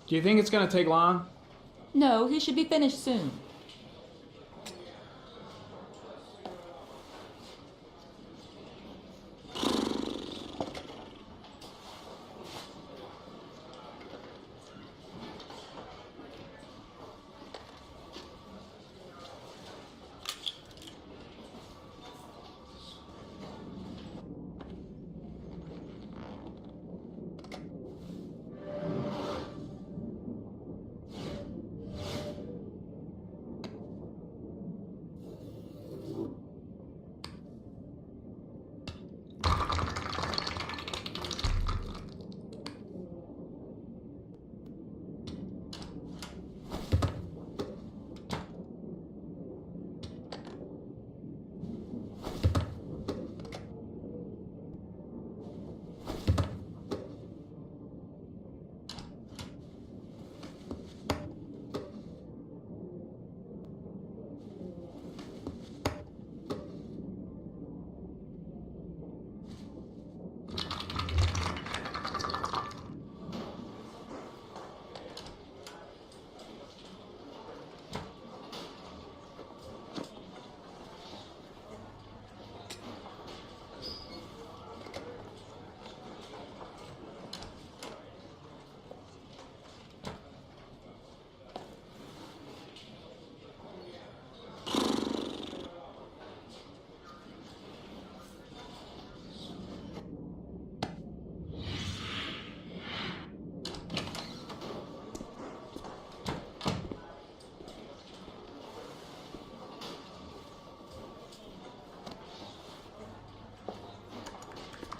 Do you think it's gonna take long? No, he should be finished soon.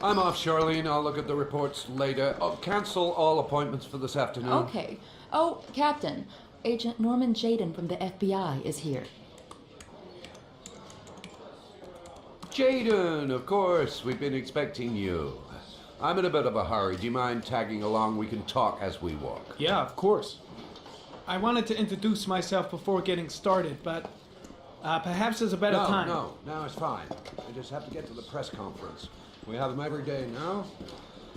I'm off, Charlene. I'll look at the reports later. Oh, cancel all appointments for this afternoon. Okay. Oh, Captain, Agent Norman Jaden from the FBI is here. Jaden, of course. We've been expecting you. I'm in a bit of a hurry. Do you mind tagging along? We can talk as we walk. Yeah, of course. I wanted to introduce myself before getting started, but perhaps there's a better time. No, it's fine. I just have to get to the press conference. We have them every day now.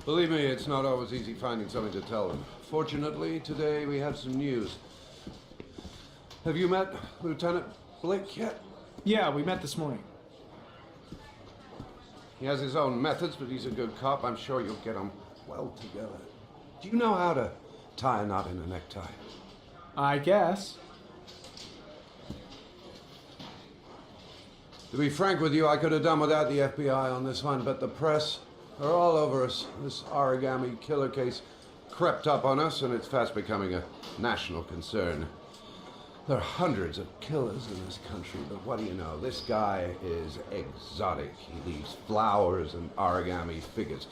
Believe me, it's not always easy finding something to tell them. Fortunately, today we have some news. Have you met Lieutenant Blake yet? Yeah, we met this morning. He has his own methods, but he's a good cop. I'm sure you'll get them well together. Do you know how to tie a knot in a necktie? I guess. To be frank with you, I could have done without the FBI on this one, but the press are all over us. This origami killer case crept up on us, and it's fast becoming a national concern. There are hundreds of killers in this country, but what do you know? This guy is exotic. He leaves flowers and origami figures.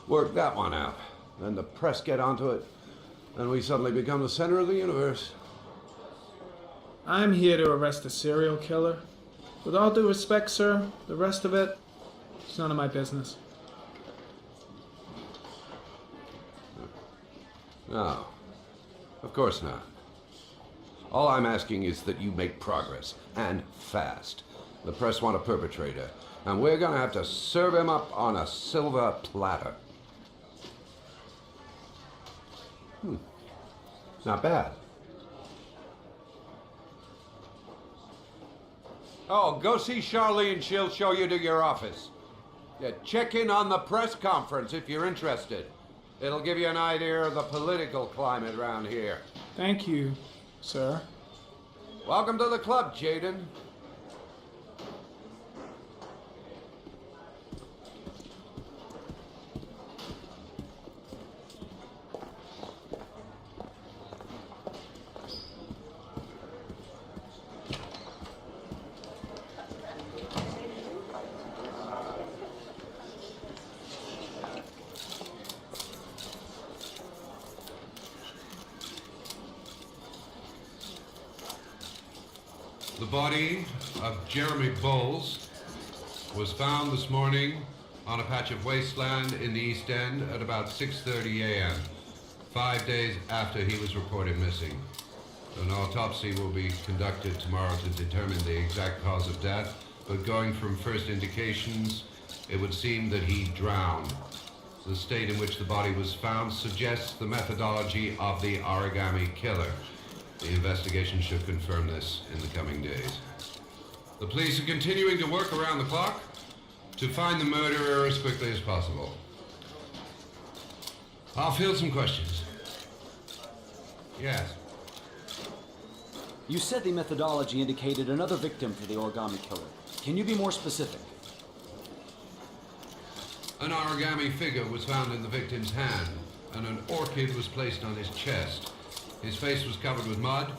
Work that one out. Then the press get onto it, and we suddenly become the center of the universe. I'm here to arrest a serial killer. With all due respect, sir, the rest of it, it's none of my business. No, of course not. All I'm asking is that you make progress, and fast. The press want a perpetrator, and we're gonna have to serve him up on a silver platter. Not bad. Oh, go see Charlene. She'll show you to your office. Yeah, check in on the press conference if you're interested. It'll give you an idea of the political climate around here. Thank you, sir. Welcome to the club, Jaden. The body of Jeremy Bowles was found this morning on a patch of wasteland in the East End at about 6:30 a.m., 5 days after he was reported missing. An autopsy will be conducted tomorrow to determine the exact cause of death, but going from first indications, it would seem that he drowned. The state in which the body was found suggests the methodology of the origami killer. The investigation should confirm this in the coming days. The police are continuing to work around the clock to find the murderer as quickly as possible. I'll field some questions. Yes. You said the methodology indicated another victim for the origami killer. Can you be more specific? An origami figure was found in the victim's hand, and an orchid was placed on his chest. His face was covered with mud,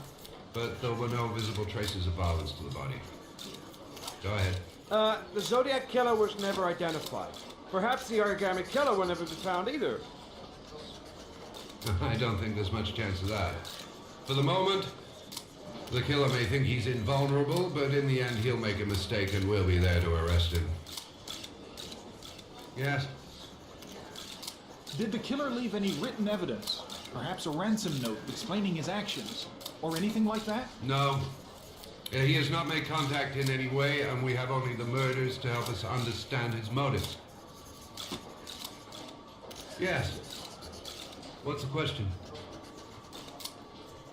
but there were no visible traces of violence to the body. Go ahead. The Zodiac killer was never identified. Perhaps the origami killer will never be found either. I don't think there's much chance of that. For the moment, the killer may think he's invulnerable, but in the end he'll make a mistake and we'll be there to arrest him. Yes? Did the killer leave any written evidence? Perhaps a ransom note explaining his actions? Or anything like that? No. He has not made contact in any way, and we have only the murders to help us understand his motives. Yes. What's the question?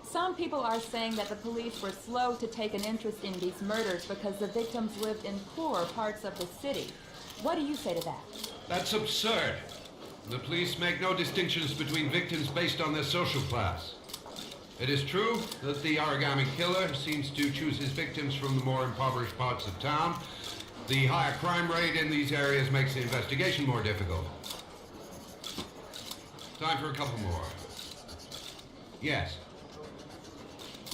Some people are saying that the police were slow to take an interest in these murders because the victims lived in poorer parts of the city. What do you say to that? That's absurd. The police make no distinctions between victims based on their social class. It is true that the origami killer seems to choose his victims from the more impoverished parts of town. The higher crime rate in these areas makes the investigation more difficult. Time for a couple more. Yes.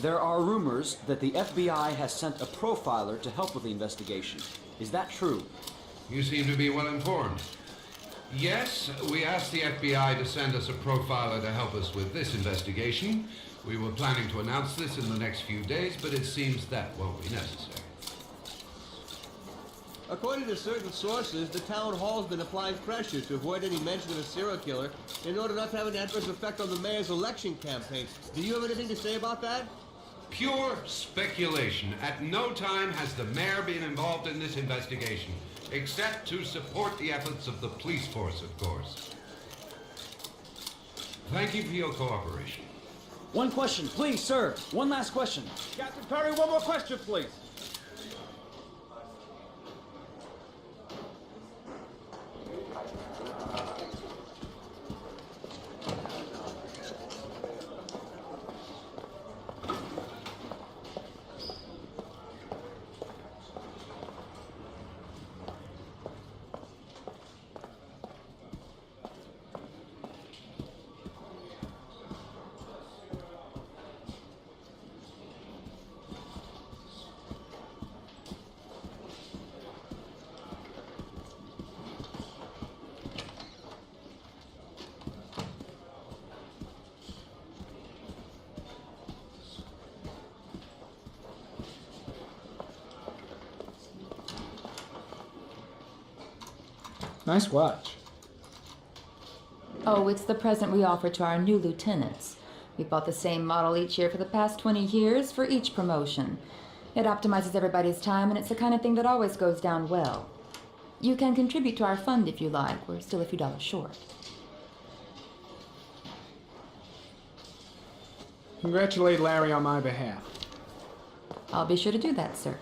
There are rumors that the FBI has sent a profiler to help with the investigation. Is that true? You seem to be well informed. Yes, we asked the FBI to send us a profiler to help us with this investigation. We were planning to announce this in the next few days, but it seems that won't be necessary. According to certain sources, the town hall's been applying pressure to avoid any mention of a serial killer in order not to have an adverse effect on the mayor's election campaign. Do you have anything to say about that? Pure speculation. At no time has the mayor been involved in this investigation, except to support the efforts of the police force, of course. Thank you for your cooperation. One question, please, sir. One last question. Captain Perry, one more question, please. Nice watch. Oh, it's the present we offer to our new lieutenants. We bought the same model each year for the past 20 years for each promotion. It optimizes everybody's time, and it's the kind of thing that always goes down well. You can contribute to our fund if you like. We're still a few dollars short. Congratulate Larry on my behalf. I'll be sure to do that, sir.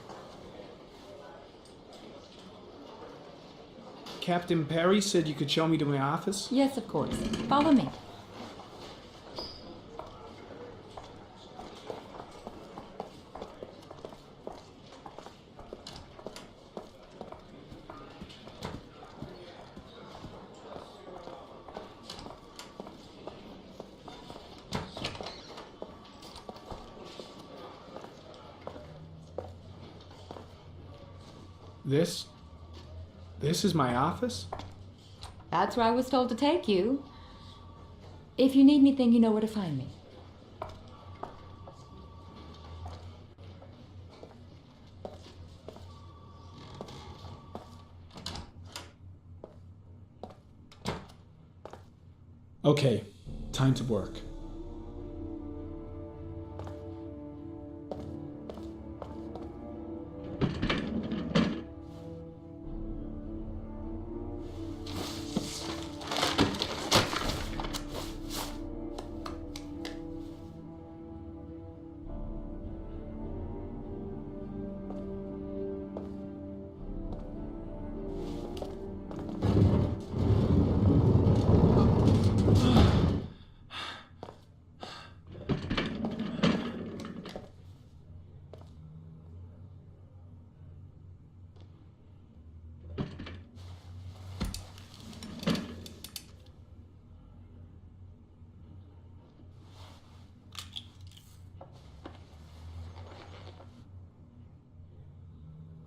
Captain Perry said you could show me to my office. Yes, of course. Follow me. This is my office? That's where I was told to take you. If you need anything, you know where to find me. Okay, time to work.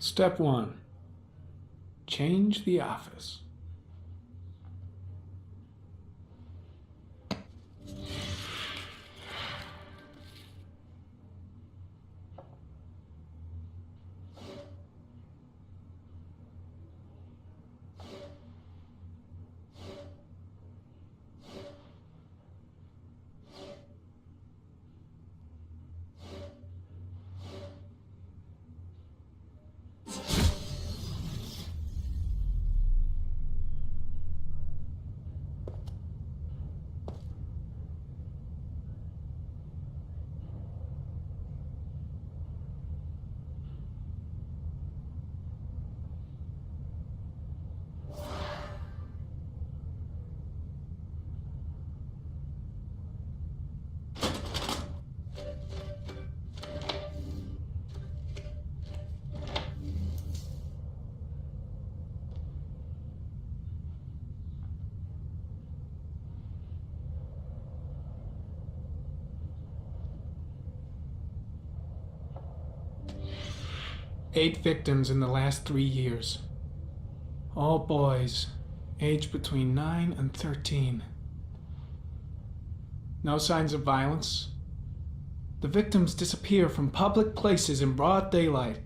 Step 1. Change the office. Eight victims in the last 3 years. All boys, aged between 9 and 13. No signs of violence. The victims disappear from public places in broad daylight.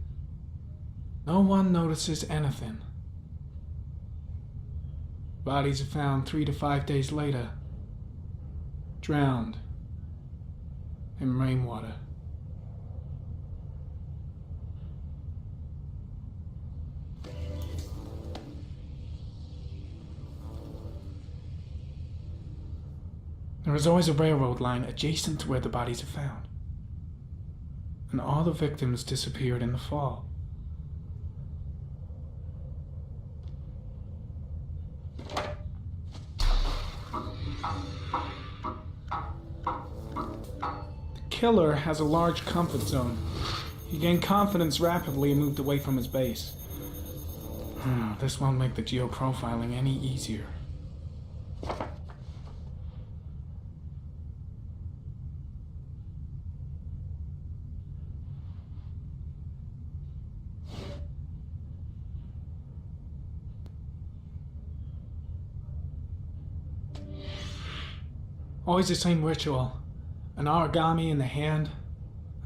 No one notices anything. Bodies are found 3 to 5 days later, drowned in rainwater. There is always a railroad line adjacent to where the bodies are found. And all the victims disappeared in the fall. The killer has a large comfort zone. He gained confidence rapidly and moved away from his base. This won't make the geoprofiling any easier. Always the same ritual. An origami in the hand,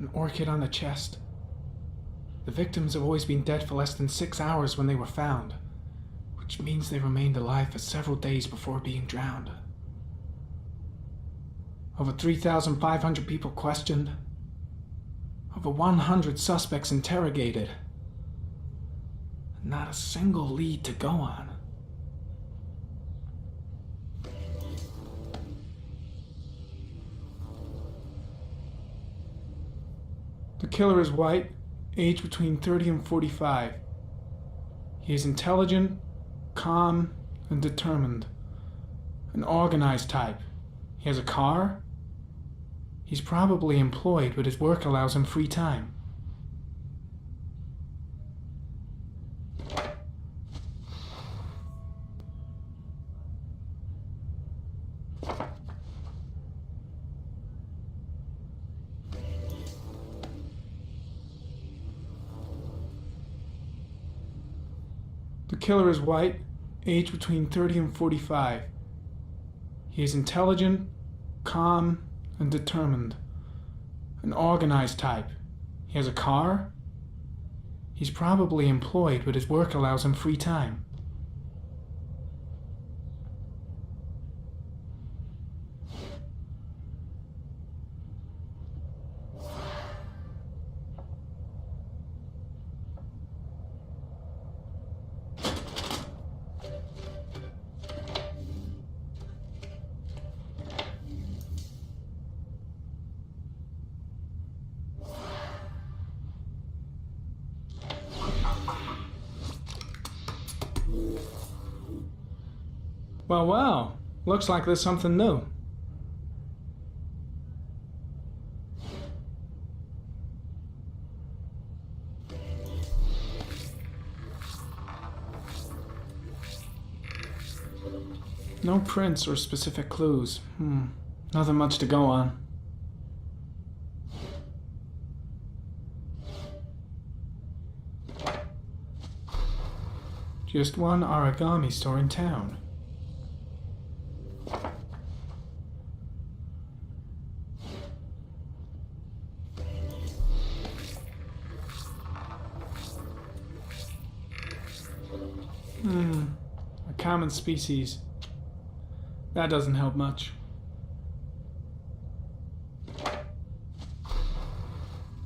an orchid on the chest. The victims have always been dead for less than 6 hours when they were found, which means they remained alive for several days before being drowned. Over 3,500 people questioned. Over 100 suspects interrogated. Not a single lead to go on. The killer is white, aged between 30 and 45. He is intelligent, calm, and determined. An organized type. He has a car. He's probably employed, but his work allows him free time. The killer is white, aged between 30 and 45. He is intelligent, calm, and determined. An organized type. He has a car. He's probably employed, but his work allows him free time. Well, looks like there's something new. No prints or specific clues. Nothing much to go on. Just one origami store in town. A common species. That doesn't help much.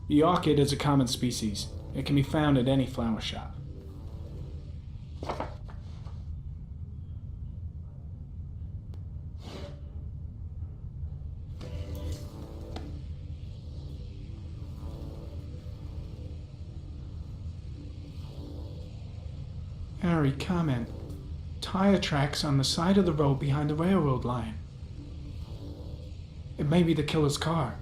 The orchid is a common species. It can be found at any flower shop. Harry, comment. Tire tracks on the side of the road behind the railroad line. It may be the killer's car.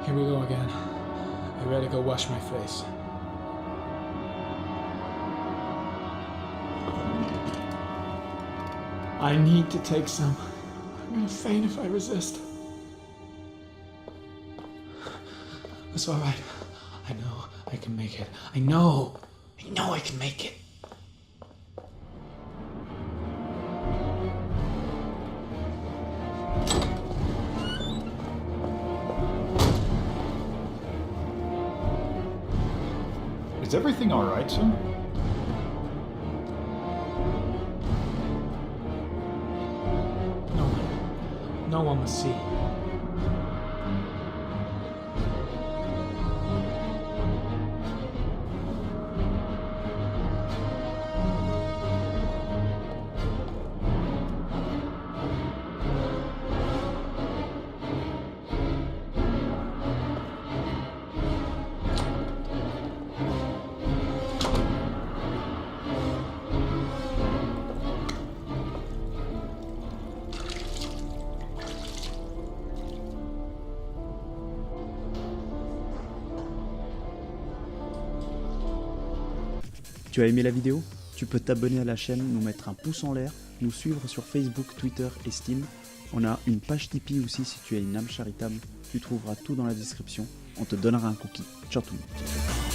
Here we go again. I better go wash my face. I need to take some. I'm gonna faint if I resist. That's all right. I know I can make it. I know I can make it. Is everything all right, sir? No one will see. Tu as aimé la vidéo? Tu peux t'abonner à la chaîne, nous mettre un pouce en l'air, nous suivre sur Facebook, Twitter et Steam. On a une page Tipeee aussi si tu as une âme charitable. Tu trouveras tout dans la description. On te donnera un cookie. Ciao tout le monde.